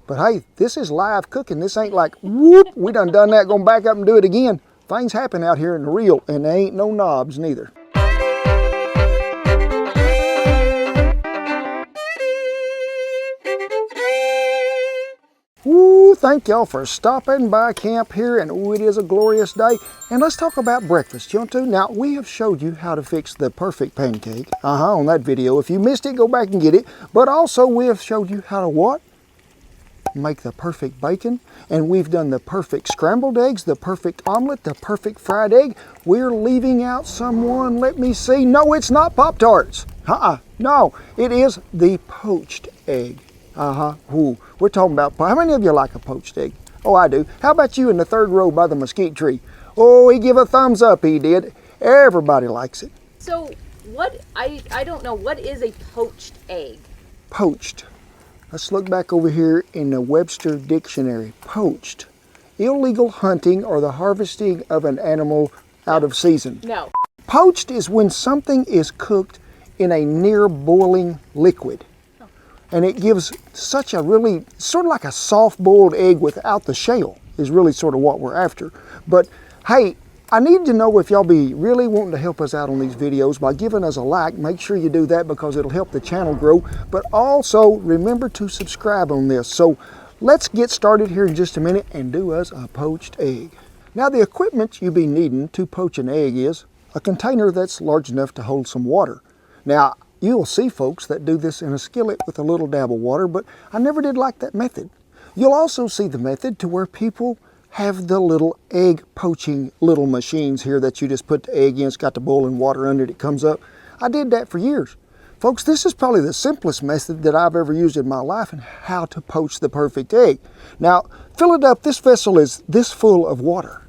But hey, this is live cooking. This ain't like, whoop, we done that, gonna back up and do it again. Things happen out here in the real, and there ain't no knobs neither. Woo, thank y'all for stopping by camp here, and it is a glorious day. And let's talk about breakfast, you want to? Now, we have showed you how to fix the perfect pancake, on that video. If you missed it, go back and get it. But also, we have showed you how to what? Make the perfect bacon, and we've done the perfect scrambled eggs, the perfect omelet, the perfect fried egg. We're leaving out someone, let me see. No, it's not Pop-Tarts. No, it is the poached egg. Ooh, we're talking about, how many of you like a poached egg? Oh, I do. How about you in the third row by the mesquite tree? Oh, he give a thumbs up, he did. Everybody likes it. So what, I don't know, what is a poached egg? Poached. Let's look back over here in the Webster Dictionary. Poached. Illegal hunting or the harvesting of an animal out of season. No. Poached is when something is cooked in a near boiling liquid. And it gives such a really, sort of like a soft boiled egg without the shell is really sort of what we're after. But hey, I need to know if y'all be really wanting to help us out on these videos by giving us a like. Make sure you do that because it'll help the channel grow. But also remember to subscribe on this. So let's get started here in just a minute and do us a poached egg. Now the equipment you be needing to poach an egg is a container that's large enough to hold some water. Now, you'll see folks that do this in a skillet with a little dab of water, but I never did like that method. You'll also see the method to where people have the little egg poaching little machines here that you just put the egg in, it's got the boiling water under it, it comes up. I did that for years. Folks, this is probably the simplest method that I've ever used in my life in how to poach the perfect egg. Now, fill it up, this vessel is this full of water.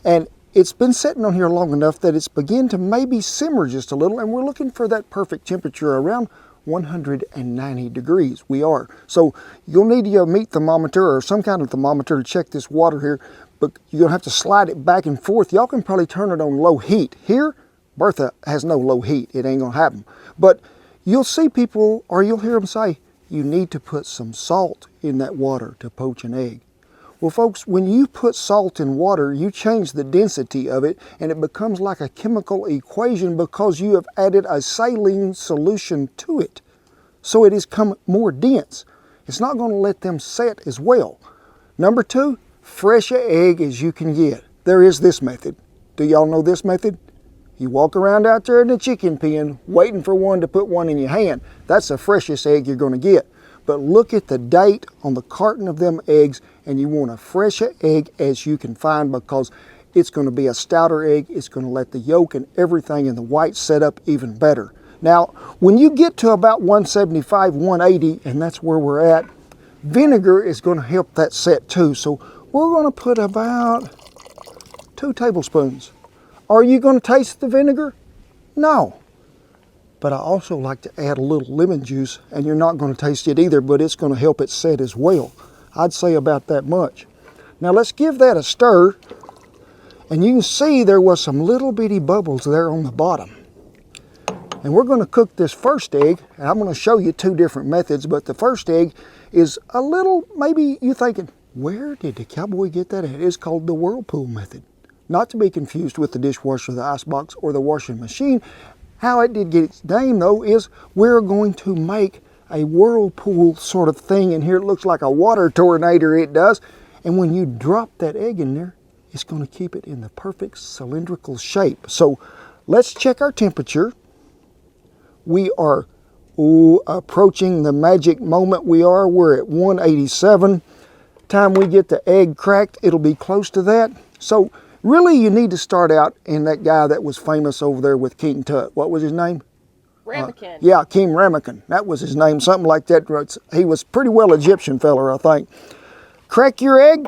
And it's been sitting on here long enough that it's begun to maybe simmer just a little, and we're looking for that perfect temperature around 190 degrees. We are. So you'll need your meat thermometer or some kind of thermometer to check this water here, but you're gonna have to slide it back and forth. Y'all can probably turn it on low heat. Here, Bertha has no low heat. It ain't gonna happen. But you'll see people, or you'll hear them say, you need to put some salt in that water to poach an egg. Well, folks, when you put salt in water, you change the density of it, and it becomes like a chemical equation because you have added a saline solution to it. So it has become more dense. It's not going to let them set as well. Number two, fresh egg as you can get. There is this method. Do y'all know this method? You walk around out there in the chicken pen waiting for one to put one in your hand. That's the freshest egg you're going to get. But look at the date on the carton of them eggs, and you want a fresher egg as you can find because it's going to be a stouter egg. It's going to let the yolk and everything in the white set up even better. Now, when you get to about 175, 180, and that's where we're at, vinegar is going to help that set too. So we're going to put about 2 tablespoons. Are you going to taste the vinegar? No. But I also like to add a little lemon juice, and you're not going to taste it either, but it's going to help it set as well. I'd say about that much. Now let's give that a stir, and you can see there was some little bitty bubbles there on the bottom. And we're going to cook this first egg, and I'm going to show you 2 different methods, but the first egg is a little, maybe you're thinking, where did the cowboy get that at? It's called the Whirlpool Method. Not to be confused with the dishwasher, the icebox, or the washing machine. How it did get its name though is we're going to make a whirlpool sort of thing in here. It looks like a water tornado, it does. And when you drop that egg in there, it's going to keep it in the perfect cylindrical shape. So let's check our temperature. We are approaching the magic moment. We're at 187. Time we get the egg cracked, it'll be close to that. So really, you need to start out in that guy that was famous over there with Keaton Tut. What was his name? Ramekin. Yeah, Keem Ramekin. That was his name, something like that. He was pretty well Egyptian feller, I think. Crack your egg.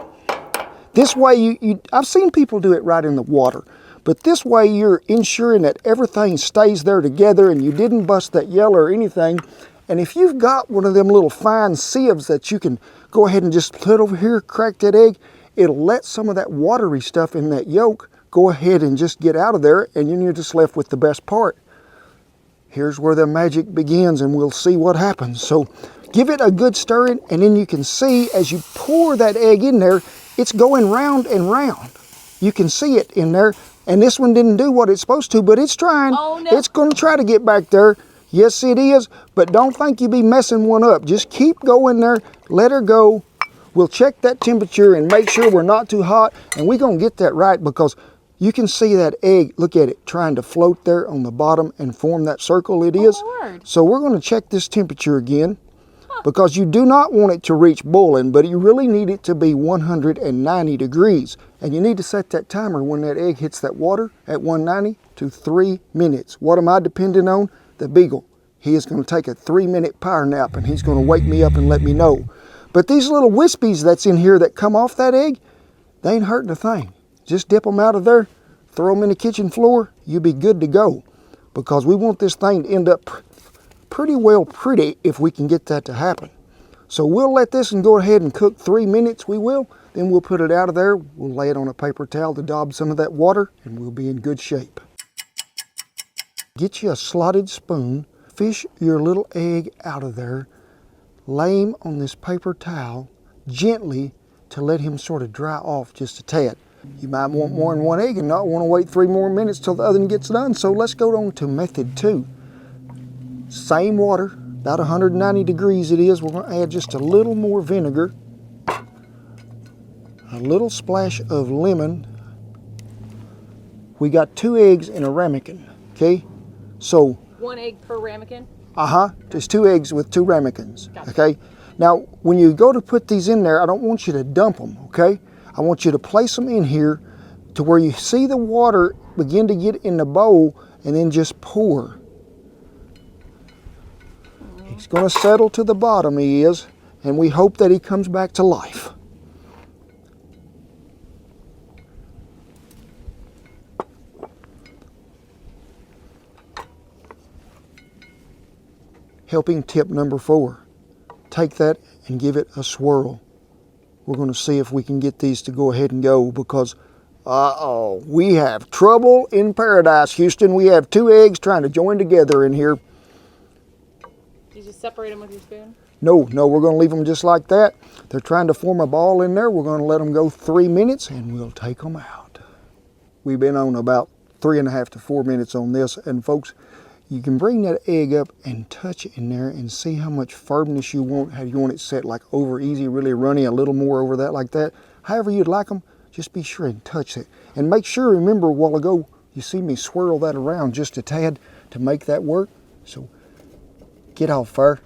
This way, I've seen people do it right in the water. But this way, you're ensuring that everything stays there together and you didn't bust that yellow or anything. And if you've got one of them little fine sieves that you can go ahead and just put over here, crack that egg, it'll let some of that watery stuff in that yolk go ahead and just get out of there, and you're just left with the best part. Here's where the magic begins, and we'll see what happens. So Give it a good stirring, and then you can see as you pour that egg in there, it's going round and round. You can see it in there, and this one didn't do what it's supposed to, but it's trying. Oh, no. It's going to try to get back there. Yes, it is, but don't think you be messing one up. Just keep going there, let her go. We'll check that temperature and make sure we're not too hot, and we're going to get that right because you can see that egg, look at it, trying to float there on the bottom and form that circle it is. Oh, Lord. So we're going to check this temperature again because you do not want it to reach boiling, but you really need it to be 190 degrees. And you need to set that timer when that egg hits that water at 190 to 3 minutes. What am I depending on? The Beagle. He is going to take a 3-minute power nap and he's going to wake me up and let me know. But these little wispies that's in here that come off that egg, they ain't hurting a thing. Just dip them out of there, throw them in the kitchen floor, you'll be good to go. Because we want this thing to end up pretty if we can get that to happen. So we'll let this one go ahead and cook 3 minutes, we will. Then we'll put it out of there. We'll lay it on a paper towel to daub some of that water and we'll be in good shape. Get you a slotted spoon, fish your little egg out of there, lay him on this paper towel gently to let him sort of dry off just a tad. You might want more than one egg and not want to wait 3 more minutes till the other one gets done. So let's go on to method 2. Same water, about 190 degrees it is. We're going to add just a little more vinegar, a little splash of lemon. We got 2 eggs in a ramekin, okay? So 1 egg per ramekin? Just 2 eggs with 2 ramekins, Gotcha. okay? Now, when you go to put these in there, I don't want you to dump them, okay? I want you to place them in here to where you see the water begin to get in the bowl and then just pour. He's going to settle to the bottom, he is, and we hope that he comes back to life. Helping tip number 4. Take that and give it a swirl. We're going to see if we can get these to go ahead and go because, we have trouble in paradise, Houston. We have 2 eggs trying to join together in here. You just separate them with your spoon? No, we're going to leave them just like that. They're trying to form a ball in there. We're going to let them go 3 minutes and we'll take them out. We've been on about 3.5 to 4 minutes on this, and folks, you can bring that egg up and touch it in there and see how much firmness you want. How you want it set, like over easy, really runny, a little more over that like that. However you'd like them, just be sure and touch it. And make sure, remember a while ago, you see me swirl that around just a tad to make that work. So get off fire.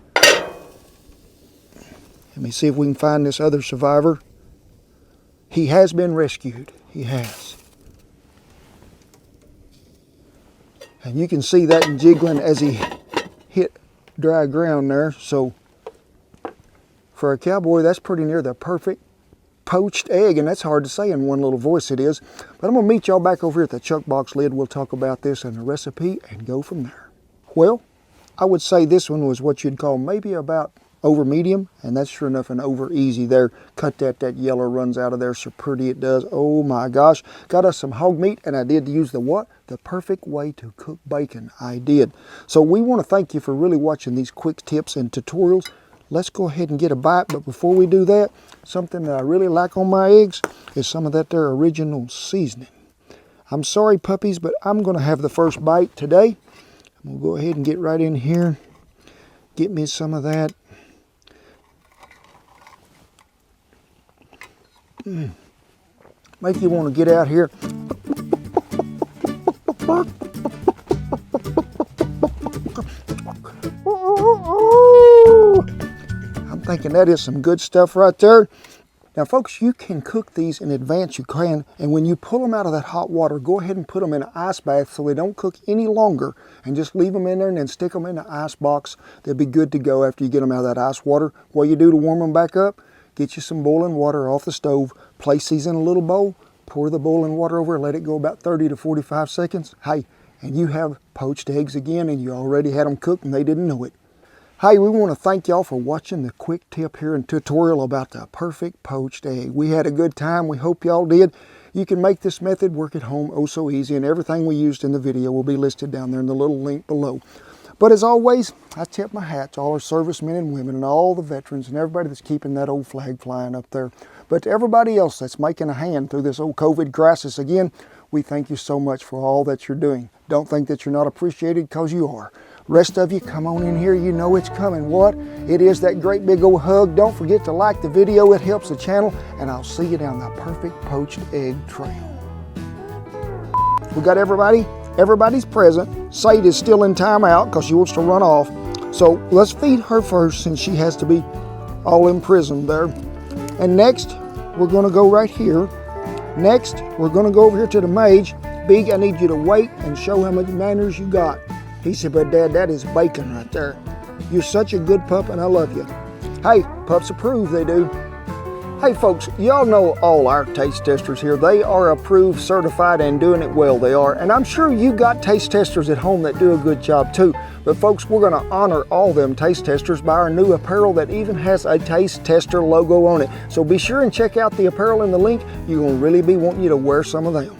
Let me see if we can find this other survivor. He has been rescued, he has. And you can see that in jiggling as he hit dry ground there. So for a cowboy, that's pretty near the perfect poached egg. And that's hard to say in one little voice it is. But I'm going to meet y'all back over here at the chuck box lid. We'll talk about this and the recipe and go from there. Well, I would say this one was what you'd call maybe about over medium. And that's sure enough an over easy there. Cut that yellow runs out of there so pretty it does. Oh my gosh. Got us some hog meat, and I did use the what? The perfect way to cook bacon. I did. So we want to thank you for really watching these quick tips and tutorials. Let's go ahead and get a bite, but before we do that, something that I really like on my eggs is some of that there original seasoning. I'm sorry puppies, but I'm going to have the first bite today. I'm going to go ahead and get right in here, get me some of that. Make you want to get out here. I'm thinking that is some good stuff right there. Now folks, you can cook these in advance, you can, and when you pull them out of that hot water, go ahead and put them in an ice bath so they don't cook any longer, and just leave them in there and then stick them in the ice box. They'll be good to go after you get them out of that ice water. What you do to warm them back up, get you some boiling water off the stove, place these in a little bowl, pour the boiling water over, let it go about 30 to 45 seconds. Hey, and you have poached eggs again, and you already had them cooked and they didn't know it. Hey, we want to thank y'all for watching the quick tip here and tutorial about the perfect poached egg. We had a good time. We hope y'all did. You can make this method work at home oh so easy, and everything we used in the video will be listed down there in the little link below. But as always, I tip my hat to all our servicemen and women and all the veterans and everybody that's keeping that old flag flying up there. But to everybody else that's making a hand through this old COVID crisis, again, we thank you so much for all that you're doing. Don't think that you're not appreciated, because you are. Rest of you, come on in here. You know it's coming. What? It is that great big old hug. Don't forget to like the video. It helps the channel. And I'll see you down the perfect poached egg trail. We got everybody. Everybody's present. Sade is still in timeout because she wants to run off. So let's feed her first, since she has to be all imprisoned there. And next, we're going to go right here. Next, we're going to go over here to the mage. Big, I need you to wait and show how much manners you got. He said, but Dad, that is bacon right there. You're such a good pup and I love you. Hey, pups approve, they do. Hey folks, y'all know all our taste testers here. They are approved, certified, and doing it well, they are. And I'm sure you got taste testers at home that do a good job too. But folks, we're gonna honor all them taste testers by our new apparel that even has a taste tester logo on it. So be sure and check out the apparel in the link. You're gonna really be wanting you to wear some of them.